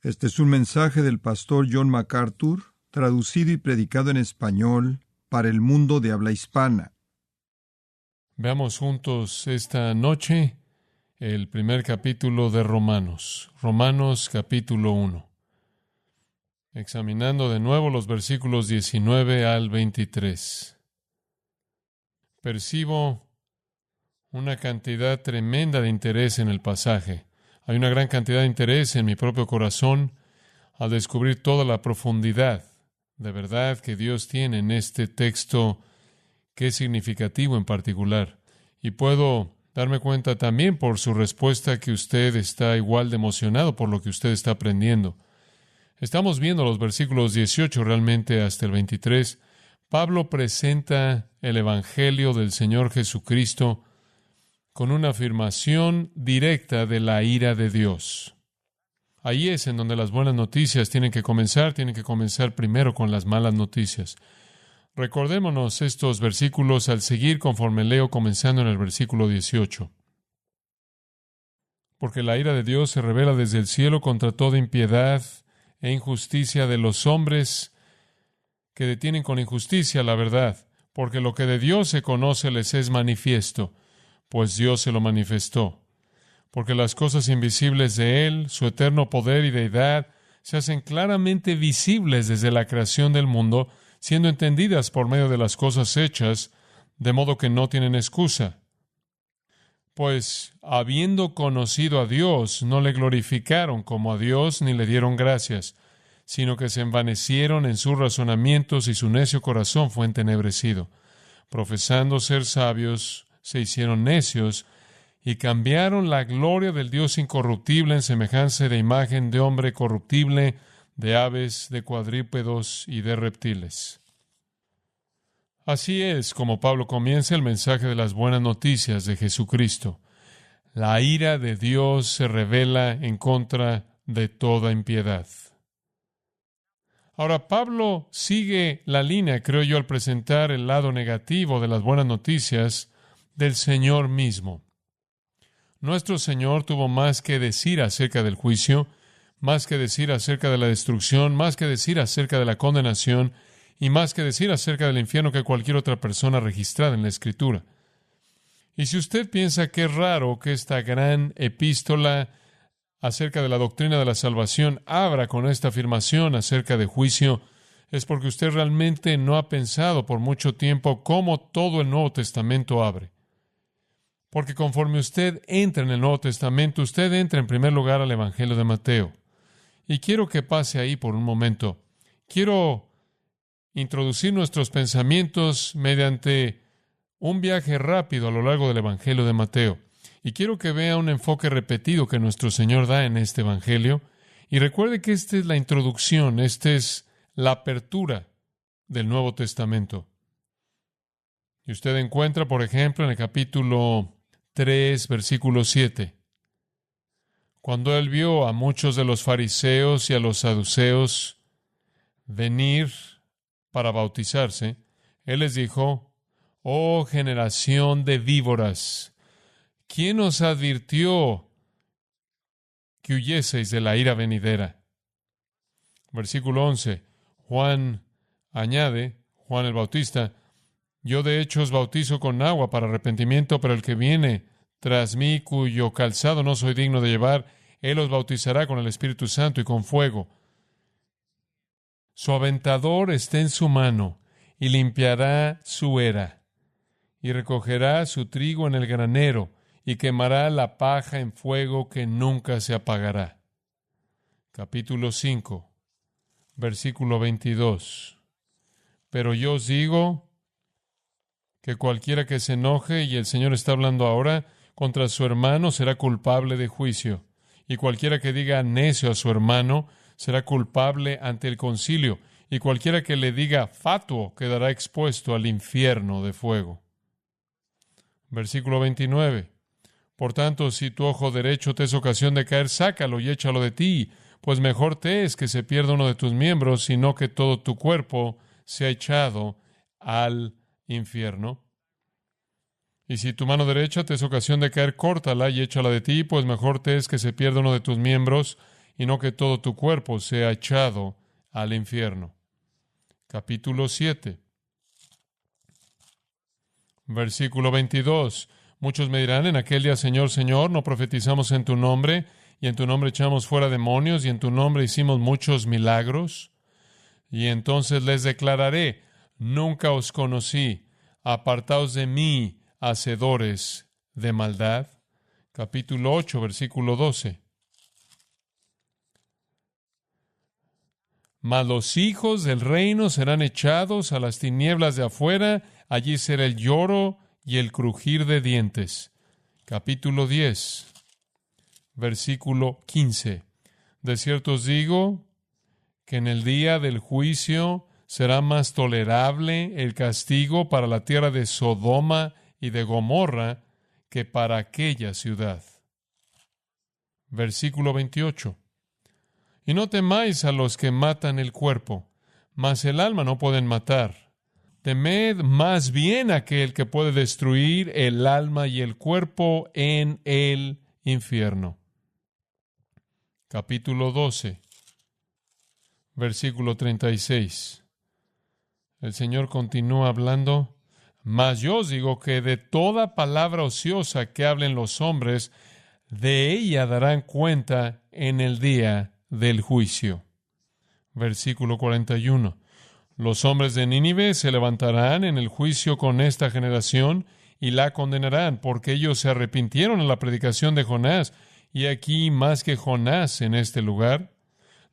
Este es un mensaje del pastor John MacArthur, traducido y predicado en español para el mundo de habla hispana. Veamos juntos esta noche el primer capítulo de Romanos. Romanos capítulo 1. Examinando de nuevo los versículos 19 al 23. Percibo una cantidad tremenda de interés en el pasaje. Hay una gran cantidad de interés en mi propio corazón al descubrir toda la profundidad de verdad que Dios tiene en este texto que es significativo en particular. Y puedo darme cuenta también por su respuesta que usted está igual de emocionado por lo que usted está aprendiendo. Estamos viendo los versículos 18 realmente hasta el 23. Pablo presenta el Evangelio del Señor Jesucristo con una afirmación directa de la ira de Dios. Ahí es en donde las buenas noticias tienen que comenzar primero con las malas noticias. Recordémonos estos versículos al seguir conforme leo, comenzando en el versículo 18. Porque la ira de Dios se revela desde el cielo contra toda impiedad e injusticia de los hombres que detienen con injusticia la verdad, porque lo que de Dios se conoce les es manifiesto, pues Dios se lo manifestó. Porque las cosas invisibles de Él, su eterno poder y deidad, se hacen claramente visibles desde la creación del mundo, siendo entendidas por medio de las cosas hechas, de modo que no tienen excusa. Pues, habiendo conocido a Dios, no le glorificaron como a Dios ni le dieron gracias, sino que se envanecieron en sus razonamientos y su necio corazón fue entenebrecido. Profesando ser sabios, se hicieron necios y cambiaron la gloria del Dios incorruptible en semejanza de imagen de hombre corruptible, de aves, de cuadrúpedos y de reptiles. Así es como Pablo comienza el mensaje de las buenas noticias de Jesucristo. La ira de Dios se revela en contra de toda impiedad. Ahora, Pablo sigue la línea, creo yo, al presentar el lado negativo de las buenas noticias del Señor mismo. Nuestro Señor tuvo más que decir acerca del juicio, más que decir acerca de la destrucción, más que decir acerca de la condenación y más que decir acerca del infierno que cualquier otra persona registrada en la Escritura. Y si usted piensa que es raro que esta gran epístola acerca de la doctrina de la salvación abra con esta afirmación acerca de juicio, es porque usted realmente no ha pensado por mucho tiempo cómo todo el Nuevo Testamento abre. Porque conforme usted entra en el Nuevo Testamento, usted entra en primer lugar al Evangelio de Mateo. Y quiero que pase ahí por un momento. Quiero introducir nuestros pensamientos mediante un viaje rápido a lo largo del Evangelio de Mateo. Y quiero que vea un enfoque repetido que nuestro Señor da en este Evangelio. Y recuerde que esta es la introducción, esta es la apertura del Nuevo Testamento. Y usted encuentra, por ejemplo, en el capítulo 3, versículo 7. Cuando Él vio a muchos de los fariseos y a los saduceos venir para bautizarse, Él les dijo: «Oh generación de víboras, ¿quién os advirtió que huyeseis de la ira venidera?». Versículo 11. Juan añade, Juan el Bautista: «Yo de hecho os bautizo con agua para arrepentimiento, pero el que viene tras mí, cuyo calzado no soy digno de llevar, Él os bautizará con el Espíritu Santo y con fuego. Su aventador está en su mano, y limpiará su era, y recogerá su trigo en el granero, y quemará la paja en fuego que nunca se apagará». Capítulo 5, versículo 22. «Pero yo os digo que cualquiera que se enoje», y el Señor está hablando ahora, «contra su hermano será culpable de juicio. Y cualquiera que diga necio a su hermano será culpable ante el concilio. Y cualquiera que le diga fatuo quedará expuesto al infierno de fuego». Versículo 29. «Por tanto, si tu ojo derecho te es ocasión de caer, sácalo y échalo de ti, pues mejor te es que se pierda uno de tus miembros, sino que todo tu cuerpo sea echado al infierno. Y si tu mano derecha te es ocasión de caer, córtala y échala de ti, pues mejor te es que se pierda uno de tus miembros y no que todo tu cuerpo sea echado al infierno. Capítulo 7. Versículo 22. Muchos me dirán en aquel día: Señor, Señor, ¿no profetizamos en tu nombre, y en tu nombre echamos fuera demonios, y en tu nombre hicimos muchos milagros? Y entonces les declararé: nunca os conocí, apartaos de mí, hacedores de maldad. Capítulo 8, versículo 12. Mas los hijos del reino serán echados a las tinieblas de afuera, allí será el lloro y el crujir de dientes. Capítulo 10, versículo 15. De cierto os digo que en el día del juicio será más tolerable el castigo para la tierra de Sodoma y de Gomorra que para aquella ciudad. Versículo 28. Y no temáis a los que matan el cuerpo, mas el alma no pueden matar. Temed más bien a aquel que puede destruir el alma y el cuerpo en el infierno. Capítulo 12, versículo 36. El Señor continúa hablando: mas yo os digo que de toda palabra ociosa que hablen los hombres, de ella darán cuenta en el día del juicio. Versículo 41. Los hombres de Nínive se levantarán en el juicio con esta generación y la condenarán, porque ellos se arrepintieron en la predicación de Jonás, y aquí más que Jonás en este lugar.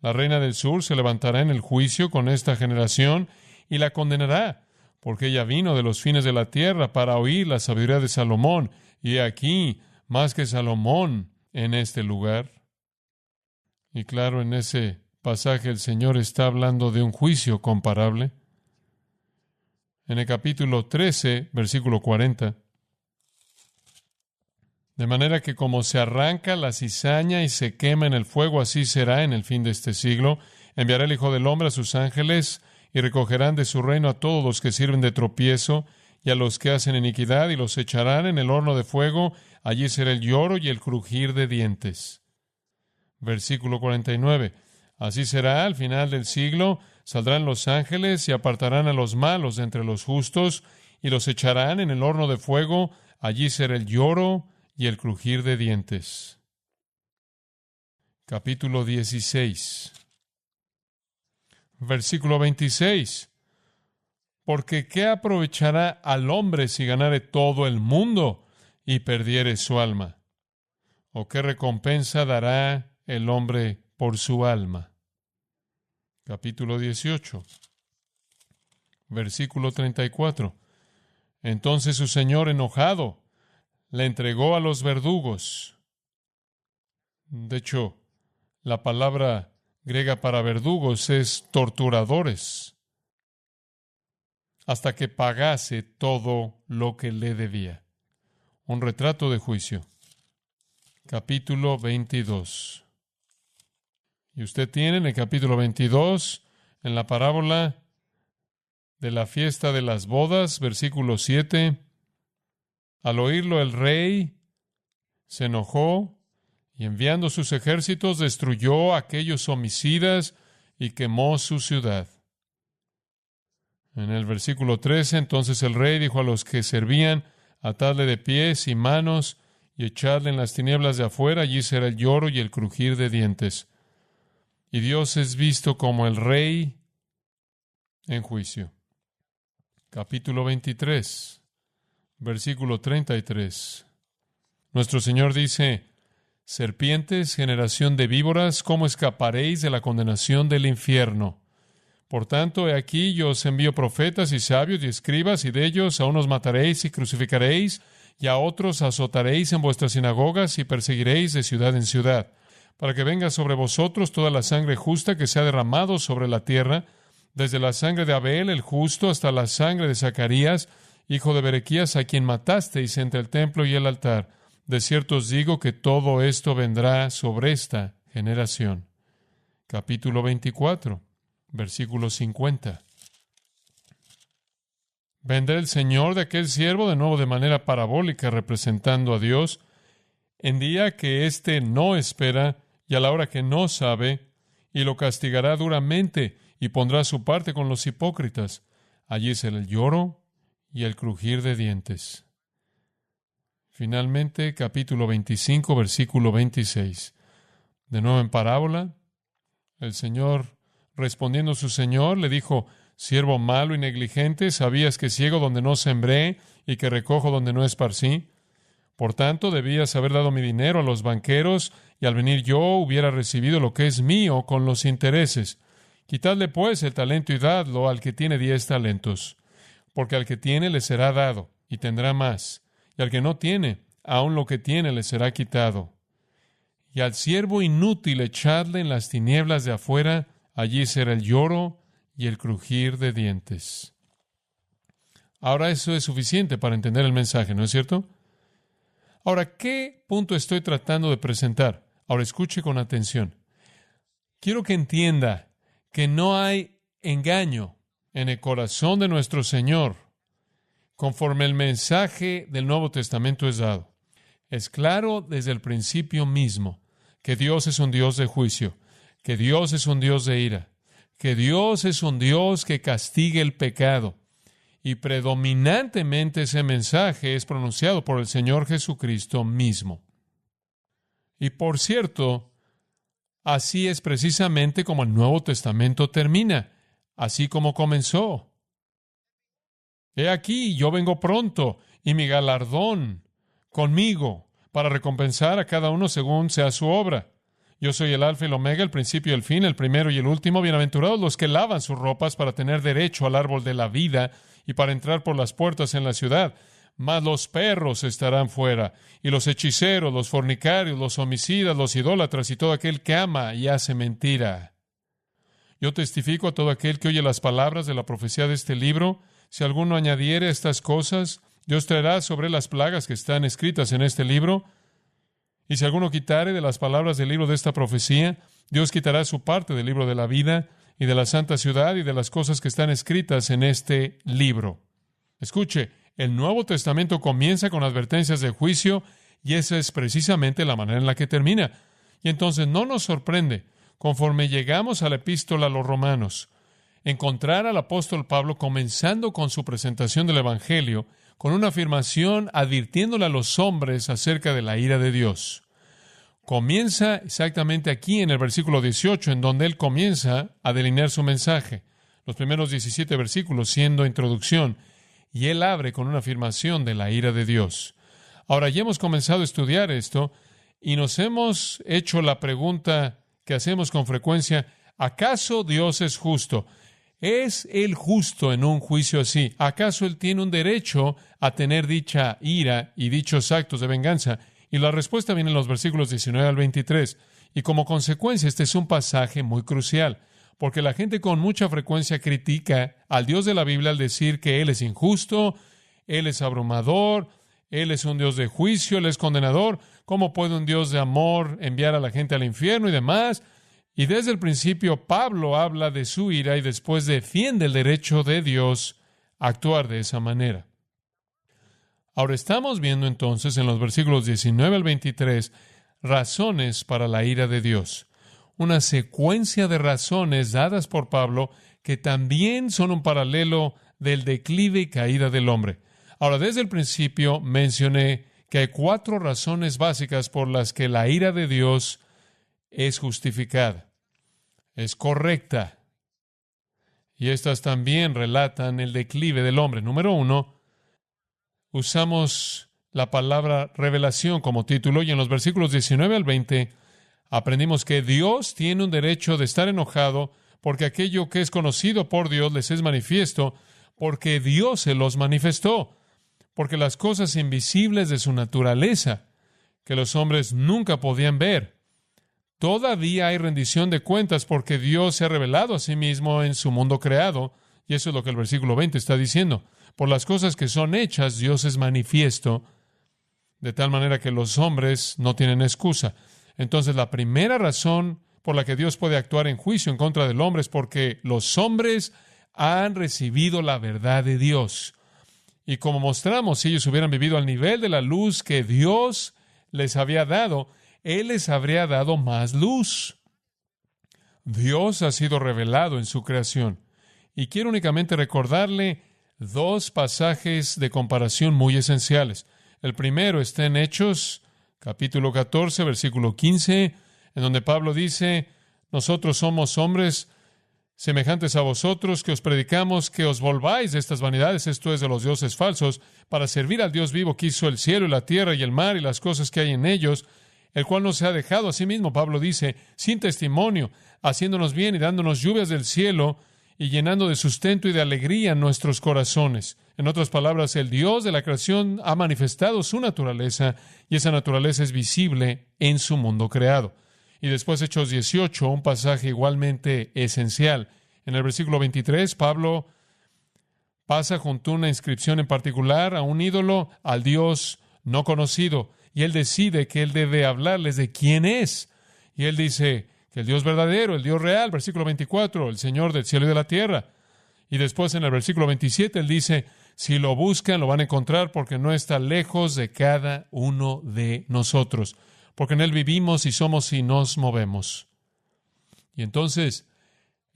La reina del sur se levantará en el juicio con esta generación y la condenará, porque ella vino de los fines de la tierra para oír la sabiduría de Salomón, y aquí más que Salomón en este lugar. Y claro, en ese pasaje el Señor está hablando de un juicio comparable. En el capítulo 13, versículo 40. De manera que como se arranca la cizaña y se quema en el fuego, así será en el fin de este siglo. Enviará el Hijo del Hombre a sus ángeles, y recogerán de su reino a todos los que sirven de tropiezo, y a los que hacen iniquidad, y los echarán en el horno de fuego. Allí será el lloro y el crujir de dientes. Versículo 49. Así será al final del siglo. Saldrán los ángeles y apartarán a los malos de entre los justos, y los echarán en el horno de fuego. Allí será el lloro y el crujir de dientes. Capítulo 16. Versículo 26. Porque ¿qué aprovechará al hombre si ganare todo el mundo y perdiere su alma? ¿O qué recompensa dará el hombre por su alma? Capítulo 18. Versículo 34. Entonces su señor, enojado, le entregó a los verdugos. De hecho, la palabra griega para verdugos es torturadores, hasta que pagase todo lo que le debía. Un retrato de juicio. Capítulo 22. Y usted tiene en el capítulo 22, en la parábola de la fiesta de las bodas, versículo 7, al oírlo el rey se enojó y enviando sus ejércitos destruyó a aquellos homicidas y quemó su ciudad. En el versículo 13, entonces el rey dijo a los que servían: atadle de pies y manos y echadle en las tinieblas de afuera, allí será el lloro y el crujir de dientes. Y Dios es visto como el rey en juicio. Capítulo 23, versículo 33. Nuestro Señor dice: serpientes, generación de víboras, ¿cómo escaparéis de la condenación del infierno? Por tanto, he aquí yo os envío profetas y sabios y escribas, y de ellos a unos mataréis y crucificaréis, y a otros azotaréis en vuestras sinagogas y perseguiréis de ciudad en ciudad, para que venga sobre vosotros toda la sangre justa que se ha derramado sobre la tierra, desde la sangre de Abel el justo hasta la sangre de Zacarías, hijo de Berequías, a quien matasteis entre el templo y el altar. De cierto os digo que todo esto vendrá sobre esta generación. Capítulo 24, versículo 50. Vendrá el Señor de aquel siervo de nuevo de manera parabólica, representando a Dios, en día que éste no espera, y a la hora que no sabe, y lo castigará duramente, y pondrá su parte con los hipócritas. Allí será el lloro y el crujir de dientes. Finalmente, capítulo 25, versículo 26. De nuevo en parábola, el Señor, respondiendo a su Señor, le dijo: siervo malo y negligente, ¿sabías que ciego donde no sembré y que recojo donde no esparcí? Por tanto, debías haber dado mi dinero a los banqueros, y al venir yo hubiera recibido lo que es mío con los intereses. Quitadle pues el talento y dadlo al que tiene 10 talentos, porque al que tiene le será dado, y tendrá más, y al que no tiene, aun lo que tiene le será quitado. Y al siervo inútil echadle en las tinieblas de afuera, allí será el lloro y el crujir de dientes. Ahora eso es suficiente para entender el mensaje, ¿no es cierto? Ahora, ¿qué punto estoy tratando de presentar? Ahora escuche con atención. Quiero que entienda que no hay engaño en el corazón de nuestro Señor conforme el mensaje del Nuevo Testamento es dado. Es claro desde el principio mismo que Dios es un Dios de juicio, que Dios es un Dios de ira, que Dios es un Dios que castiga el pecado. Y predominantemente ese mensaje es pronunciado por el Señor Jesucristo mismo. Y por cierto, así es precisamente como el Nuevo Testamento termina, así como comenzó. He aquí, yo vengo pronto, y mi galardón conmigo, para recompensar a cada uno según sea su obra. Yo soy el Alfa y el Omega, el principio y el fin, el primero y el último. Bienaventurados los que lavan sus ropas para tener derecho al árbol de la vida y para entrar por las puertas en la ciudad. Mas los perros estarán fuera, y los hechiceros, los fornicarios, los homicidas, los idólatras y todo aquel que ama y hace mentira. Yo testifico a todo aquel que oye las palabras de la profecía de este libro: si alguno añadiere estas cosas, Dios traerá sobre las plagas que están escritas en este libro. Y si alguno quitare de las palabras del libro de esta profecía, Dios quitará su parte del libro de la vida y de la santa ciudad y de las cosas que están escritas en este libro. Escuche, el Nuevo Testamento comienza con advertencias de juicio, y esa es precisamente la manera en la que termina. Y entonces no nos sorprende, conforme llegamos a la epístola a los Romanos, encontrar al apóstol Pablo comenzando con su presentación del Evangelio, con una afirmación advirtiéndole a los hombres acerca de la ira de Dios. Comienza exactamente aquí en el versículo 18, en donde él comienza a delinear su mensaje. Los primeros 17 versículos siendo introducción, y él abre con una afirmación de la ira de Dios. Ahora, ya hemos comenzado a estudiar esto, y nos hemos hecho la pregunta que hacemos con frecuencia: ¿acaso Dios es justo? ¿Es Él justo en un juicio así? ¿Acaso Él tiene un derecho a tener dicha ira y dichos actos de venganza? Y la respuesta viene en los versículos 19 al 23. Y como consecuencia, este es un pasaje muy crucial, porque la gente con mucha frecuencia critica al Dios de la Biblia al decir que Él es injusto, Él es abrumador, Él es un Dios de juicio, Él es condenador. ¿Cómo puede un Dios de amor enviar a la gente al infierno y demás? Y desde el principio Pablo habla de su ira y después defiende el derecho de Dios a actuar de esa manera. Ahora estamos viendo entonces en los versículos 19 al 23 razones para la ira de Dios. Una secuencia de razones dadas por Pablo que también son un paralelo del declive y caída del hombre. Ahora, desde el principio mencioné que hay 4 razones básicas por las que la ira de Dios es justificada, es correcta. Y estas también relatan el declive del hombre. Número 1, usamos la palabra revelación como título, y en los versículos 19 al 20 aprendimos que Dios tiene un derecho de estar enojado porque aquello que es conocido por Dios les es manifiesto, porque Dios se los manifestó, porque las cosas invisibles de su naturaleza, que los hombres nunca podían ver, todavía hay rendición de cuentas porque Dios se ha revelado a sí mismo en su mundo creado, y eso es lo que el versículo 20 está diciendo. Por las cosas que son hechas, Dios es manifiesto, de tal manera que los hombres no tienen excusa. Entonces, la primera razón por la que Dios puede actuar en juicio en contra del hombre es porque los hombres han recibido la verdad de Dios. Y como mostramos, si ellos hubieran vivido al nivel de la luz que Dios les había dado, Él les habría dado más luz. Dios ha sido revelado en su creación. Y quiero únicamente recordarle dos pasajes de comparación muy esenciales. El primero está en Hechos, capítulo 14, versículo 15, en donde Pablo dice: nosotros somos hombres semejantes a vosotros, que os predicamos que os volváis de estas vanidades, esto es, de los dioses falsos, para servir al Dios vivo que hizo el cielo y la tierra y el mar y las cosas que hay en ellos, el cual nos ha dejado a sí mismo, Pablo dice, sin testimonio, haciéndonos bien y dándonos lluvias del cielo y llenando de sustento y de alegría nuestros corazones. En otras palabras, el Dios de la creación ha manifestado su naturaleza y esa naturaleza es visible en su mundo creado. Y después Hechos 18, un pasaje igualmente esencial. En el versículo 23, Pablo pasa junto a una inscripción en particular a un ídolo, al Dios no conocido, y él decide que él debe hablarles de quién es. Y él dice que el Dios verdadero, el Dios real, versículo 24, el Señor del cielo y de la tierra. Y después en el versículo 27, él dice, si lo buscan, lo van a encontrar porque no está lejos de cada uno de nosotros, porque en Él vivimos y somos y nos movemos. Y entonces,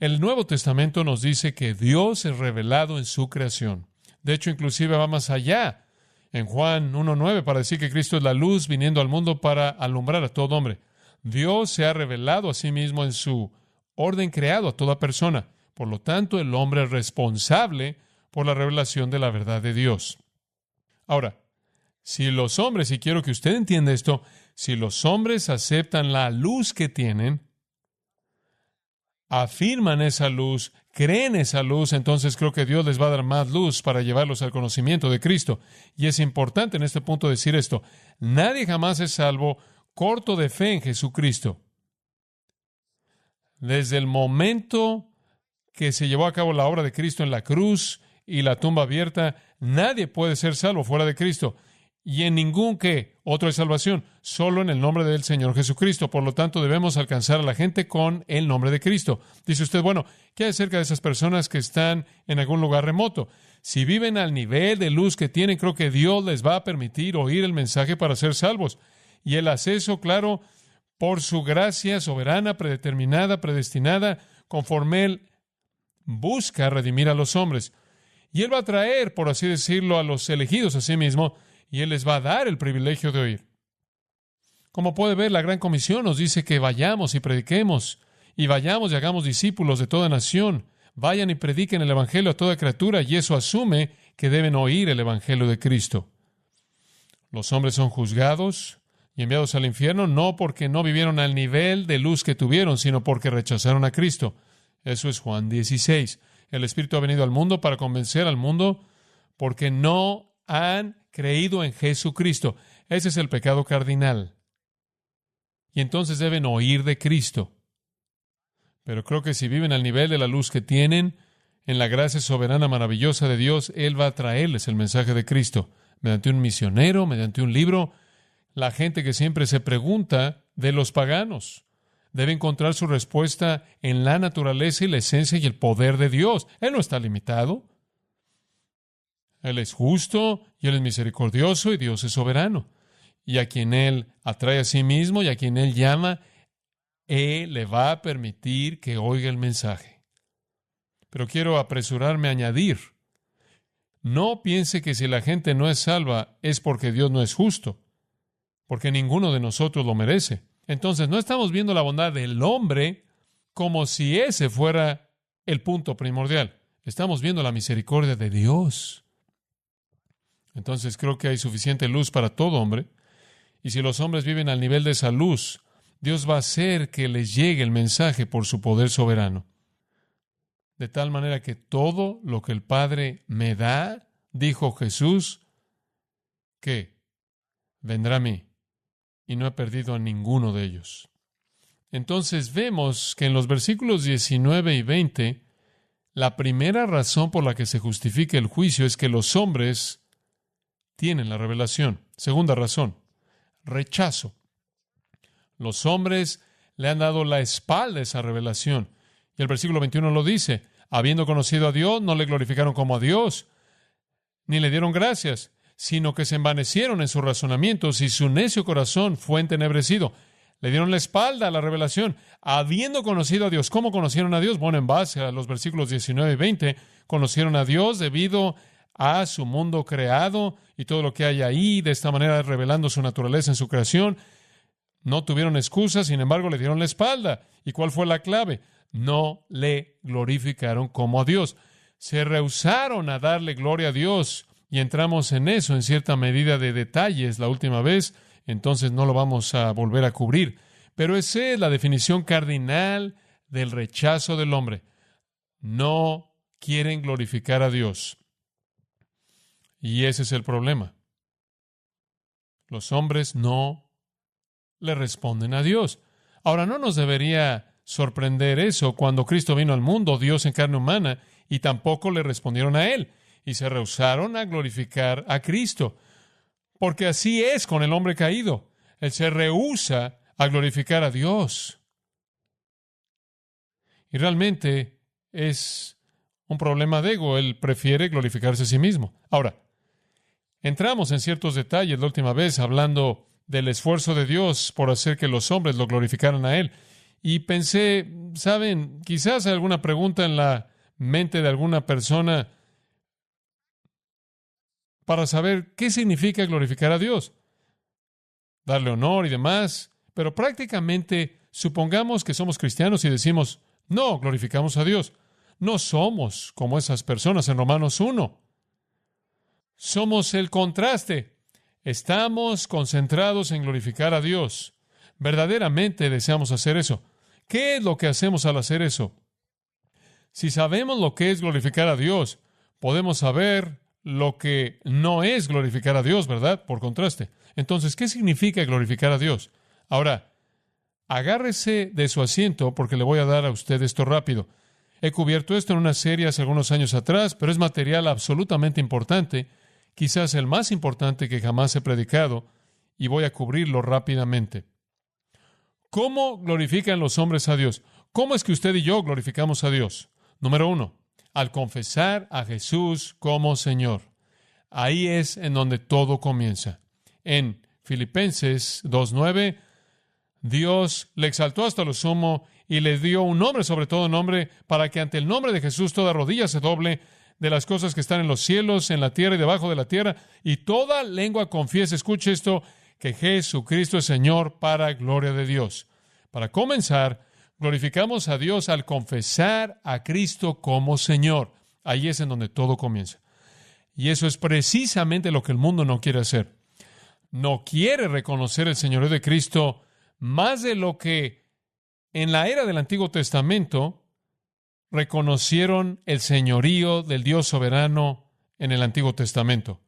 el Nuevo Testamento nos dice que Dios es revelado en su creación. De hecho, inclusive va más allá en Juan 1:9 para decir que Cristo es la luz viniendo al mundo para alumbrar a todo hombre. Dios se ha revelado a sí mismo en su orden creado a toda persona. Por lo tanto, el hombre es responsable por la revelación de la verdad de Dios. Ahora, si los hombres, y quiero que usted entienda esto, si los hombres aceptan la luz que tienen, afirman esa luz, creen esa luz, entonces creo que Dios les va a dar más luz para llevarlos al conocimiento de Cristo. Y es importante en este punto decir esto: nadie jamás es salvo corto de fe en Jesucristo. Desde el momento que se llevó a cabo la obra de Cristo en la cruz y la tumba abierta, nadie puede ser salvo fuera de Cristo. Y en ningún otro hay salvación, solo en el nombre del Señor Jesucristo. Por lo tanto, debemos alcanzar a la gente con el nombre de Cristo. Dice usted, bueno, ¿qué hay acerca de esas personas que están en algún lugar remoto? Si viven al nivel de luz que tienen, creo que Dios les va a permitir oír el mensaje para ser salvos. Y Él hace eso, claro, por su gracia soberana, predeterminada, predestinada, conforme Él busca redimir a los hombres. Y Él va a traer, por así decirlo, a los elegidos a sí mismo, y Él les va a dar el privilegio de oír. Como puede ver, la Gran Comisión nos dice que vayamos y prediquemos, y vayamos y hagamos discípulos de toda nación. Vayan y prediquen el Evangelio a toda criatura, y eso asume que deben oír el Evangelio de Cristo. Los hombres son juzgados y enviados al infierno no porque no vivieron al nivel de luz que tuvieron, sino porque rechazaron a Cristo. Eso es Juan 16. El Espíritu ha venido al mundo para convencer al mundo porque no han creído en Jesucristo. Ese es el pecado cardinal. Y entonces deben oír de Cristo. Pero creo que si viven al nivel de la luz que tienen, en la gracia soberana maravillosa de Dios, Él va a traerles el mensaje de Cristo. Mediante un misionero, mediante un libro. La gente que siempre se pregunta de los paganos debe encontrar su respuesta en la naturaleza y la esencia y el poder de Dios. Él no está limitado. Él es justo y Él es misericordioso y Dios es soberano. Y a quien Él atrae a sí mismo y a quien Él llama, Él le va a permitir que oiga el mensaje. Pero quiero apresurarme a añadir, no piense que si la gente no es salva es porque Dios no es justo, porque ninguno de nosotros lo merece. Entonces no estamos viendo la bondad del hombre como si ese fuera el punto primordial. Estamos viendo la misericordia de Dios. Entonces creo que hay suficiente luz para todo hombre. Y si los hombres viven al nivel de esa luz, Dios va a hacer que les llegue el mensaje por su poder soberano. De tal manera que todo lo que el Padre me da, dijo Jesús, que vendrá a mí. Y no he perdido a ninguno de ellos. Entonces vemos que en los versículos 19 y 20, la primera razón por la que se justifica el juicio es que los hombres tienen la revelación. Segunda razón, rechazo. Los hombres le han dado la espalda a esa revelación. Y el versículo 21 lo dice, habiendo conocido a Dios, no le glorificaron como a Dios, ni le dieron gracias, sino que se envanecieron en sus razonamientos y su necio corazón fue entenebrecido. Le dieron la espalda a la revelación, habiendo conocido a Dios. ¿Cómo conocieron a Dios? Bueno, en base a los versículos 19 y 20, conocieron a Dios debido a su mundo creado y todo lo que hay ahí, de esta manera revelando su naturaleza en su creación. No tuvieron excusas, sin embargo, le dieron la espalda. ¿Y cuál fue la clave? No le glorificaron como a Dios. Se rehusaron a darle gloria a Dios. Y entramos en eso, en cierta medida de detalles, la última vez. Entonces no lo vamos a volver a cubrir. Pero esa es la definición cardinal del rechazo del hombre. No quieren glorificar a Dios. Y ese es el problema. Los hombres no le responden a Dios. Ahora, no nos debería sorprender eso cuando Cristo vino al mundo, Dios en carne humana, y tampoco le respondieron a Él, y se rehusaron a glorificar a Cristo. Porque así es con el hombre caído. Él se rehúsa a glorificar a Dios. Y realmente es un problema de ego. Él prefiere glorificarse a sí mismo. Ahora, entramos en ciertos detalles la última vez hablando del esfuerzo de Dios por hacer que los hombres lo glorificaran a Él. Y pensé, ¿saben? Quizás hay alguna pregunta en la mente de alguna persona para saber qué significa glorificar a Dios, darle honor y demás. Pero prácticamente, supongamos que somos cristianos y decimos, no, glorificamos a Dios. No somos como esas personas en Romanos 1. Somos el contraste. Estamos concentrados en glorificar a Dios. Verdaderamente deseamos hacer eso. ¿Qué es lo que hacemos al hacer eso? Si sabemos lo que es glorificar a Dios, podemos saber lo que no es glorificar a Dios, ¿verdad? Por contraste. Entonces, ¿qué significa glorificar a Dios? Ahora, agárrese de su asiento porque le voy a dar a usted esto rápido. He cubierto esto en una serie hace algunos años atrás, pero es material absolutamente importante, quizás el más importante que jamás he predicado, y voy a cubrirlo rápidamente. ¿Cómo glorifican los hombres a Dios? ¿Cómo es que usted y yo glorificamos a Dios? Número 1, al confesar a Jesús como Señor. Ahí es en donde todo comienza. En Filipenses 2:9, Dios le exaltó hasta lo sumo y le dio un nombre sobre todo nombre, para que ante el nombre de Jesús toda rodilla se doble, de las cosas que están en los cielos, en la tierra y debajo de la tierra, y toda lengua confiese, escuche esto, que Jesucristo es Señor, para gloria de Dios. Para comenzar, glorificamos a Dios al confesar a Cristo como Señor. Ahí es en donde todo comienza. Y eso es precisamente lo que el mundo no quiere hacer. No quiere reconocer el señorío de Cristo más de lo que en la era del Antiguo Testamento reconocieron el señorío del Dios soberano en el Antiguo Testamento.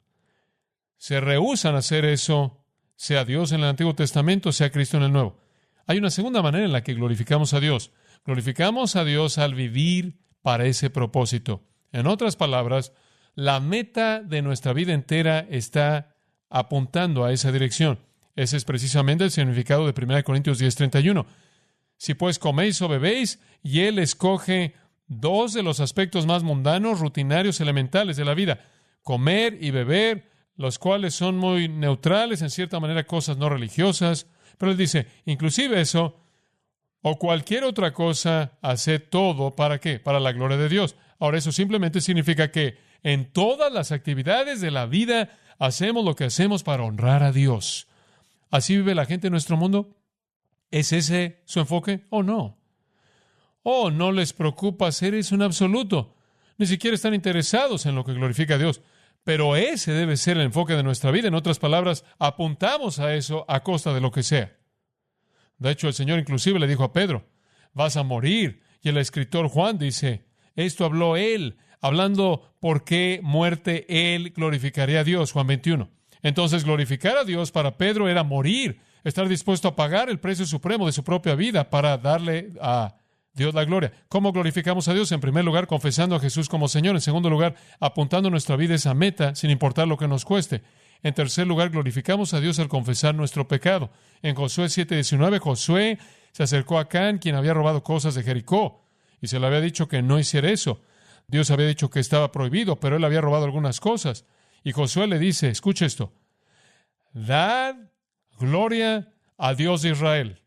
Se rehúsan a hacer eso, sea Dios en el Antiguo Testamento, sea Cristo en el Nuevo. Hay una segunda manera en la que glorificamos a Dios. Glorificamos a Dios al vivir para ese propósito. En otras palabras, la meta de nuestra vida entera está apuntando a esa dirección. Ese es precisamente el significado de 1 Corintios 10:31. Si pues coméis o bebéis, y Él escoge dos de los aspectos más mundanos, rutinarios, elementales de la vida: comer y beber, los cuales son muy neutrales, en cierta manera cosas no religiosas. Pero Él dice, inclusive eso, o cualquier otra cosa, haced todo, ¿para qué? Para la gloria de Dios. Ahora, eso simplemente significa que en todas las actividades de la vida hacemos lo que hacemos para honrar a Dios. ¿Así vive la gente en nuestro mundo? ¿Es ese su enfoque? ¿O no? ¿O no les preocupa hacer eso en absoluto? Ni siquiera están interesados en lo que glorifica a Dios. Pero ese debe ser el enfoque de nuestra vida. En otras palabras, apuntamos a eso a costa de lo que sea. De hecho, el Señor inclusive le dijo a Pedro, vas a morir. Y el escritor Juan dice, esto habló él, hablando por qué muerte él glorificaría a Dios, Juan 21. Entonces, glorificar a Dios para Pedro era morir, estar dispuesto a pagar el precio supremo de su propia vida para darle a Dios la gloria. ¿Cómo glorificamos a Dios? En primer lugar, confesando a Jesús como Señor. En segundo lugar, apuntando nuestra vida a esa meta, sin importar lo que nos cueste. En tercer lugar, glorificamos a Dios al confesar nuestro pecado. En Josué 7:19, Josué se acercó a Acán, quien había robado cosas de Jericó, y se le había dicho que no hiciera eso. Dios había dicho que estaba prohibido, pero él había robado algunas cosas. Y Josué le dice, escuche esto, dad gloria a Dios de Israel.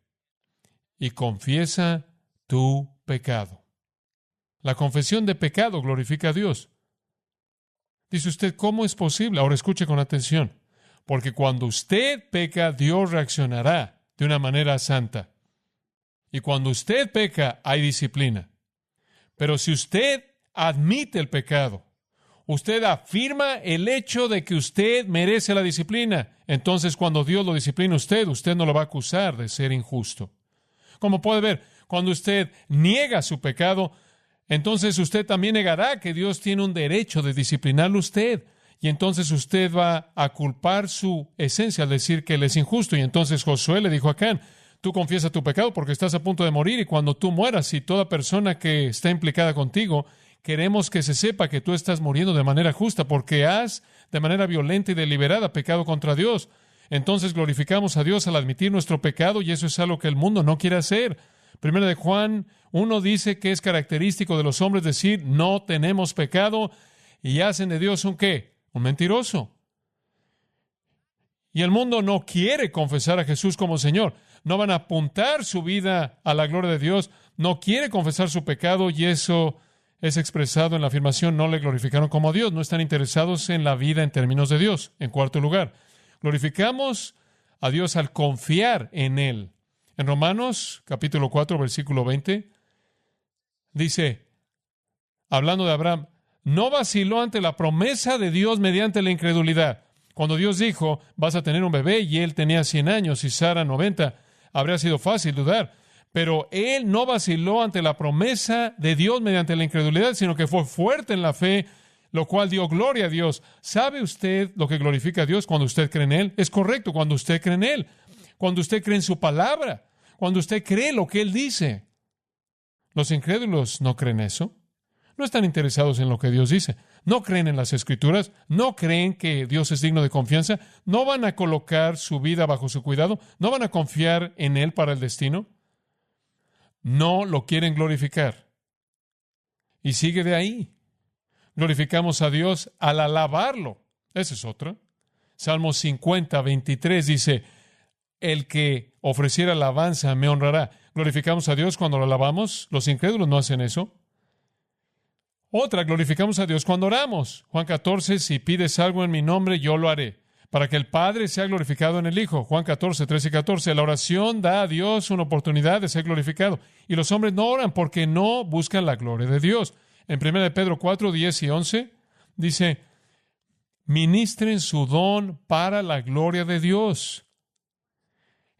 y confiesa tu pecado. La confesión de pecado glorifica a Dios. Dice usted, ¿cómo es posible? Ahora escuche con atención. Porque cuando usted peca, Dios reaccionará de una manera santa. Y cuando usted peca, hay disciplina. Pero si usted admite el pecado, usted afirma el hecho de que usted merece la disciplina. Entonces, cuando Dios lo disciplina a usted, usted no lo va a acusar de ser injusto. Como puede ver, cuando usted niega su pecado, entonces usted también negará que Dios tiene un derecho de disciplinarlo a usted. Y entonces usted va a culpar su esencia al decir que Él es injusto. Y entonces Josué le dijo a Acán, tú confiesa tu pecado porque estás a punto de morir y cuando tú mueras y toda persona que está implicada contigo, queremos que se sepa que tú estás muriendo de manera justa porque has, de manera violenta y deliberada, pecado contra Dios. Entonces glorificamos a Dios al admitir nuestro pecado y eso es algo que el mundo no quiere hacer. Primera de Juan 1 dice que es característico de los hombres decir, no tenemos pecado y hacen de Dios un ¿qué? Un mentiroso. Y el mundo no quiere confesar a Jesús como Señor. No van a apuntar su vida a la gloria de Dios. No quiere confesar su pecado y eso es expresado en la afirmación, no le glorificaron como a Dios. No están interesados en la vida en términos de Dios. En cuarto lugar, glorificamos a Dios al confiar en Él. En Romanos, capítulo 4, versículo 20, dice, hablando de Abraham, no vaciló ante la promesa de Dios mediante la incredulidad. Cuando Dios dijo, vas a tener un bebé, y él tenía 100 años y Sara 90, habría sido fácil dudar. Pero él no vaciló ante la promesa de Dios mediante la incredulidad, sino que fue fuerte en la fe, lo cual dio gloria a Dios. ¿Sabe usted lo que glorifica a Dios cuando usted cree en Él? Es correcto, cuando usted cree en Él, cuando usted cree en su palabra, cuando usted cree lo que Él dice. Los incrédulos no creen eso. No están interesados en lo que Dios dice. No creen en las Escrituras. No creen que Dios es digno de confianza. No van a colocar su vida bajo su cuidado. No van a confiar en Él para el destino. No lo quieren glorificar. Y sigue de ahí. Glorificamos a Dios al alabarlo. Esa es otra. Salmo 50, 23 dice, el que ofreciera alabanza me honrará. Glorificamos a Dios cuando lo alabamos. Los incrédulos no hacen eso. Otra, glorificamos a Dios cuando oramos. Juan 14, si pides algo en mi nombre, yo lo haré, para que el Padre sea glorificado en el Hijo. Juan 14, 13 y 14. La oración da a Dios una oportunidad de ser glorificado. Y los hombres no oran porque no buscan la gloria de Dios. En 1 Pedro 4, 10 y 11, dice, ministren su don para la gloria de Dios.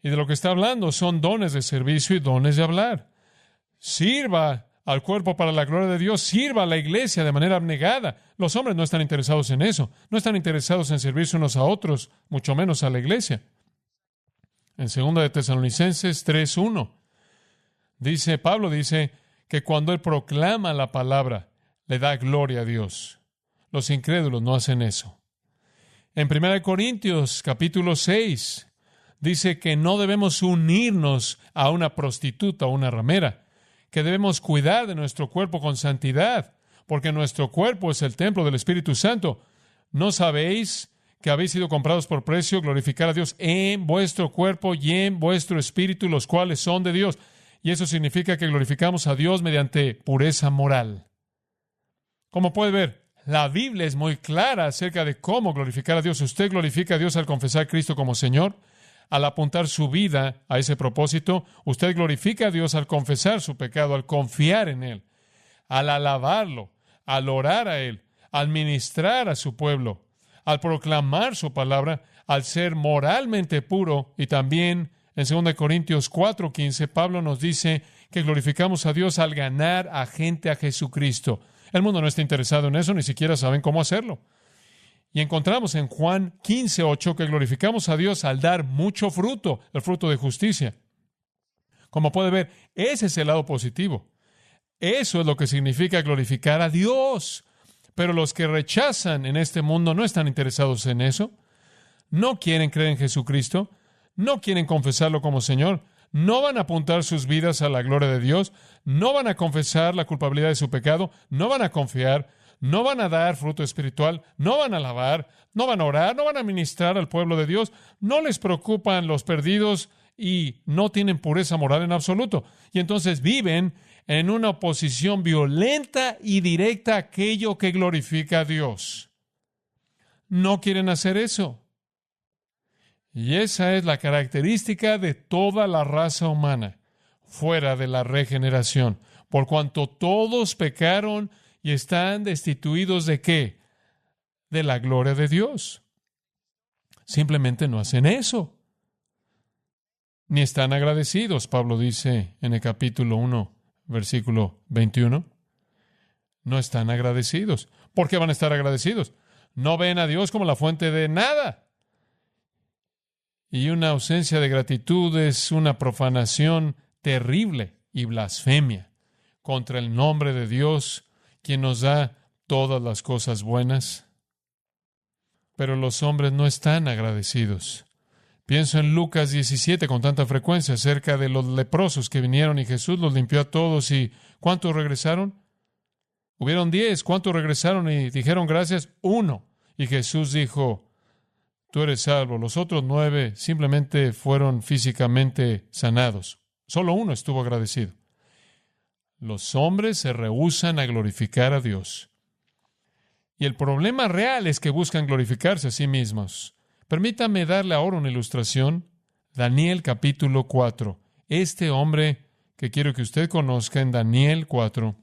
Y de lo que está hablando son dones de servicio y dones de hablar. Sirva al cuerpo para la gloria de Dios, sirva a la iglesia de manera abnegada. Los hombres no están interesados en eso, no están interesados en servirse unos a otros, mucho menos a la iglesia. En 2 de Tesalonicenses 3:1, Pablo dice que cuando él proclama la palabra, le da gloria a Dios. Los incrédulos no hacen eso. En 1 Corintios capítulo 6, dice que no debemos unirnos a una prostituta o una ramera, que debemos cuidar de nuestro cuerpo con santidad, porque nuestro cuerpo es el templo del Espíritu Santo. ¿No sabéis que habéis sido comprados por precio? Glorificar a Dios en vuestro cuerpo y en vuestro espíritu, los cuales son de Dios. Y eso significa que glorificamos a Dios mediante pureza moral. Como puede ver, la Biblia es muy clara acerca de cómo glorificar a Dios. Usted glorifica a Dios al confesar a Cristo como Señor. Al apuntar su vida a ese propósito, usted glorifica a Dios al confesar su pecado, al confiar en Él, al alabarlo, al orar a Él, al ministrar a su pueblo, al proclamar su palabra, al ser moralmente puro. Y también en 2 Corintios 4:15, Pablo nos dice que glorificamos a Dios al ganar a gente a Jesucristo. El mundo no está interesado en eso, ni siquiera saben cómo hacerlo. Y encontramos en Juan 15:8 que glorificamos a Dios al dar mucho fruto, el fruto de justicia. Como puede ver, ese es el lado positivo. Eso es lo que significa glorificar a Dios. Pero los que rechazan en este mundo no están interesados en eso. No quieren creer en Jesucristo. No quieren confesarlo como Señor. No van a apuntar sus vidas a la gloria de Dios. No van a confesar la culpabilidad de su pecado. No van a confiar. No van a dar fruto espiritual, no van a alabar, no van a orar, no van a ministrar al pueblo de Dios, no les preocupan los perdidos y no tienen pureza moral en absoluto. Y entonces viven en una oposición violenta y directa a aquello que glorifica a Dios. No quieren hacer eso. Y esa es la característica de toda la raza humana, fuera de la regeneración. Por cuanto todos pecaron y están destituidos ¿de qué? De la gloria de Dios. Simplemente no hacen eso. Ni están agradecidos, Pablo dice en el capítulo 1, versículo 21. No están agradecidos. ¿Por qué van a estar agradecidos? No ven a Dios como la fuente de nada. Y una ausencia de gratitud es una profanación terrible y blasfemia contra el nombre de Dios, quien nos da todas las cosas buenas. Pero los hombres no están agradecidos. Pienso en Lucas 17 con tanta frecuencia acerca de los leprosos que vinieron y Jesús los limpió a todos. ¿Y cuántos regresaron? Hubieron 10. ¿Cuántos regresaron y dijeron gracias? 1. Y Jesús dijo, tú eres salvo. Los otros 9 simplemente fueron físicamente sanados. Solo 1 estuvo agradecido. Los hombres se rehúsan a glorificar a Dios. Y el problema real es que buscan glorificarse a sí mismos. Permítame darle ahora una ilustración. Daniel capítulo 4. Este hombre que quiero que usted conozca en Daniel 4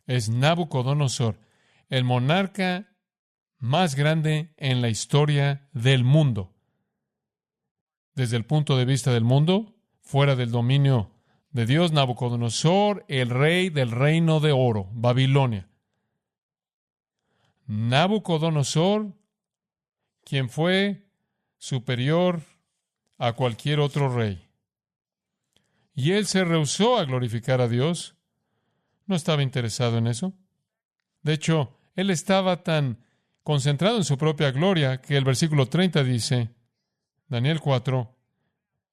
es Nabucodonosor, el monarca más grande en la historia del mundo. Desde el punto de vista del mundo, fuera del dominio de Dios, Nabucodonosor, el rey del reino de oro, Babilonia. Nabucodonosor, quien fue superior a cualquier otro rey. Y él se rehusó a glorificar a Dios. No estaba interesado en eso. De hecho, él estaba tan concentrado en su propia gloria que el versículo 30 dice, Daniel 4,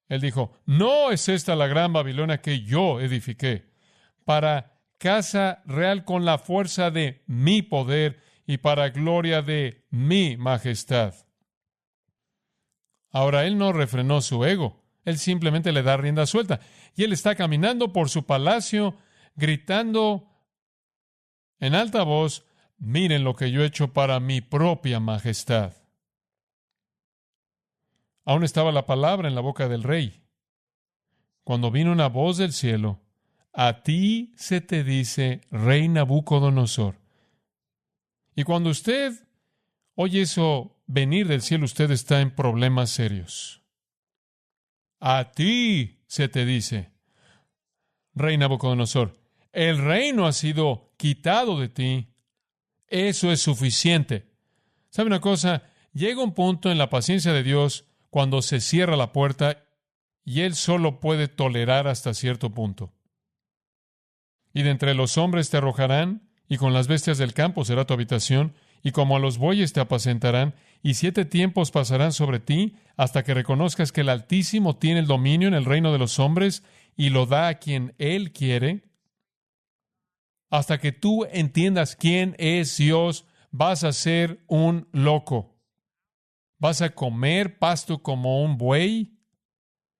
él dijo, no es esta la gran Babilonia que yo edifiqué para casa real con la fuerza de mi poder y para gloria de mi majestad. Ahora, él no refrenó su ego. Él simplemente le da rienda suelta. Y él está caminando por su palacio, gritando en alta voz, miren lo que yo he hecho para mi propia majestad. Aún estaba la palabra en la boca del rey, cuando vino una voz del cielo, a ti se te dice, rey Nabucodonosor. Y cuando usted oye eso venir del cielo, usted está en problemas serios. A ti se te dice, rey Nabucodonosor, el reino ha sido quitado de ti. Eso es suficiente. ¿Sabe una cosa? Llega un punto en la paciencia de Dios cuando se cierra la puerta y Él solo puede tolerar hasta cierto punto. Y de entre los hombres te arrojarán, y con las bestias del campo será tu habitación, y como a los bueyes te apacentarán, y 7 tiempos pasarán sobre ti, hasta que reconozcas que el Altísimo tiene el dominio en el reino de los hombres, y lo da a quien Él quiere. Hasta que tú entiendas quién es Dios, vas a ser un loco. Vas a comer pasto como un buey.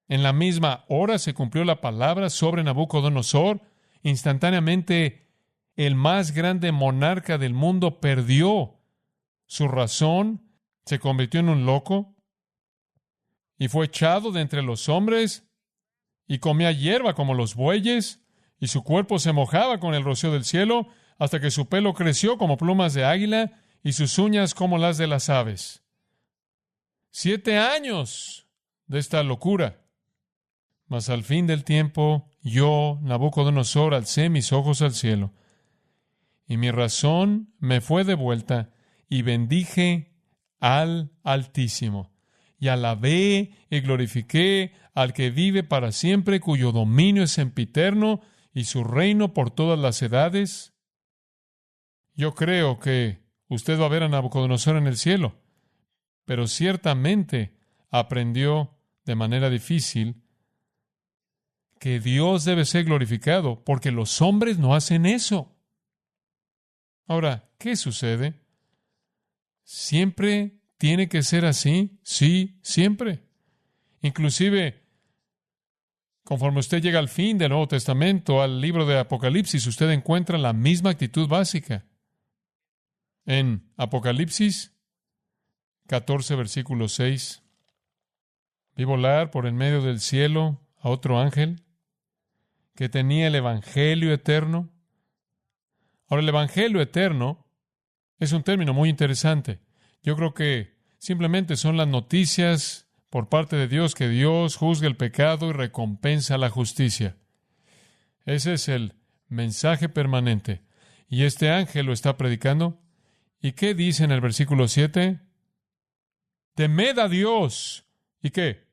En la misma hora se cumplió la palabra sobre Nabucodonosor. Instantáneamente, el más grande monarca del mundo perdió su razón, se convirtió en un loco y fue echado de entre los hombres y comía hierba como los bueyes y su cuerpo se mojaba con el rocío del cielo hasta que su pelo creció como plumas de águila y sus uñas como las de las aves. 7 años de esta locura. Mas al fin del tiempo, yo, Nabucodonosor, alcé mis ojos al cielo, y mi razón me fue devuelta, y bendije al Altísimo, y alabé y glorifiqué al que vive para siempre, cuyo dominio es sempiterno, y su reino por todas las edades. Yo creo que usted va a ver a Nabucodonosor en el cielo, pero ciertamente aprendió de manera difícil que Dios debe ser glorificado, porque los hombres no hacen eso. Ahora, ¿qué sucede? ¿Siempre tiene que ser así? Sí, siempre. Inclusive, Conforme usted llega al fin del Nuevo Testamento, al libro de Apocalipsis, usted encuentra la misma actitud básica. En Apocalipsis 14, versículo 6, vi volar por en medio del cielo a otro ángel que tenía el Evangelio eterno. Ahora, el Evangelio eterno es un término muy interesante. Yo creo que simplemente son las noticias por parte de Dios que Dios juzga el pecado y recompensa la justicia. Ese es el mensaje permanente. Y este ángel lo está predicando. ¿Y qué dice en el versículo 7? Temed a Dios. ¿Y qué?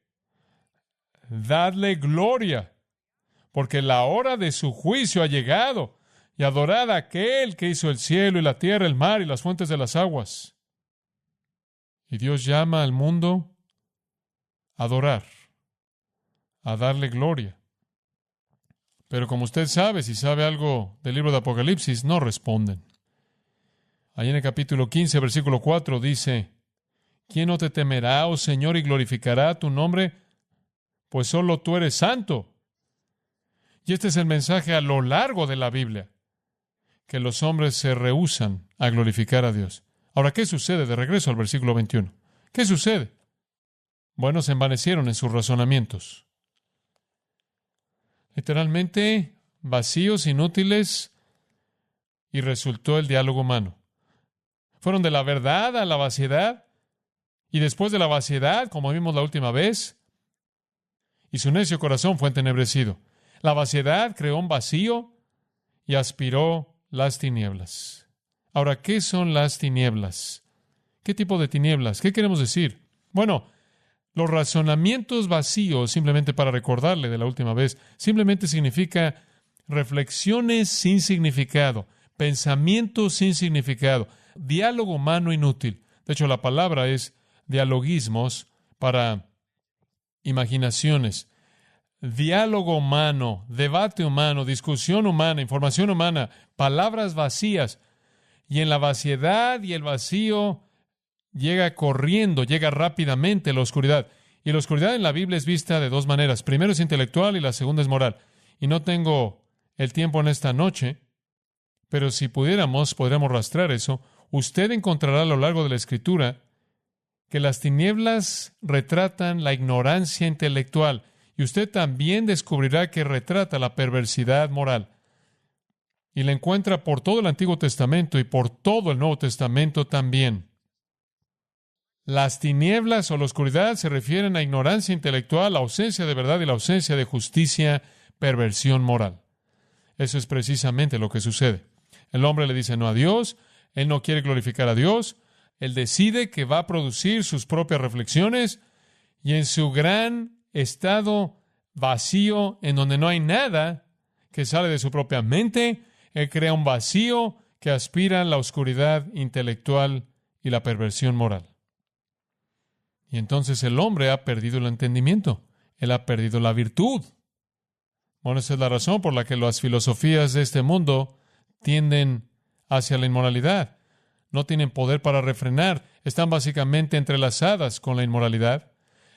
Dadle gloria, porque la hora de su juicio ha llegado, y adorad a aquel que hizo el cielo y la tierra, el mar y las fuentes de las aguas. Y Dios llama al mundo a adorar, a darle gloria. Pero como usted sabe, si sabe algo del libro de Apocalipsis, no responden. Ahí en el capítulo 15, versículo 4 dice, ¿quién no te temerá, oh Señor, y glorificará tu nombre? Pues solo tú eres santo. Y este es el mensaje a lo largo de la Biblia, que los hombres se rehúsan a glorificar a Dios. Ahora, ¿qué sucede? De regreso al versículo 21. ¿Qué sucede? Bueno, se envanecieron en sus razonamientos. Literalmente, vacíos, inútiles, y resultó el diálogo humano. Fueron de la verdad a la vaciedad, y después de la vaciedad, como vimos la última vez, y su necio corazón fue entenebrecido. La vaciedad creó un vacío y aspiró las tinieblas. Ahora, ¿qué son las tinieblas? ¿Qué tipo de tinieblas? ¿Qué queremos decir? Bueno, los razonamientos vacíos, simplemente para recordarle de la última vez, simplemente significa reflexiones sin significado, pensamientos sin significado, diálogo humano inútil. De hecho, la palabra es dialogismos para imaginaciones. Diálogo humano, debate humano, discusión humana, información humana, palabras vacías. Y en la vaciedad y el vacío llega corriendo, llega rápidamente la oscuridad. Y la oscuridad en la Biblia es vista de dos maneras. Primero es intelectual y la segunda es moral. Y no tengo el tiempo en esta noche, pero si podríamos rastrear eso. Usted encontrará a lo largo de la Escritura que las tinieblas retratan la ignorancia intelectual. Y usted también descubrirá que retrata la perversidad moral. Y la encuentra por todo el Antiguo Testamento y por todo el Nuevo Testamento también. Las tinieblas o la oscuridad se refieren a ignorancia intelectual, ausencia de verdad y la ausencia de justicia, perversión moral. Eso es precisamente lo que sucede. El hombre le dice no a Dios, él no quiere glorificar a Dios, él decide que va a producir sus propias reflexiones y en su gran estado vacío, en donde no hay nada que sale de su propia mente, él crea un vacío que aspira a la oscuridad intelectual y la perversión moral. Y entonces el hombre ha perdido el entendimiento, él ha perdido la virtud. Bueno, esa es la razón por la que las filosofías de este mundo tienden hacia la inmoralidad. No tienen poder para refrenar, están básicamente entrelazadas con la inmoralidad.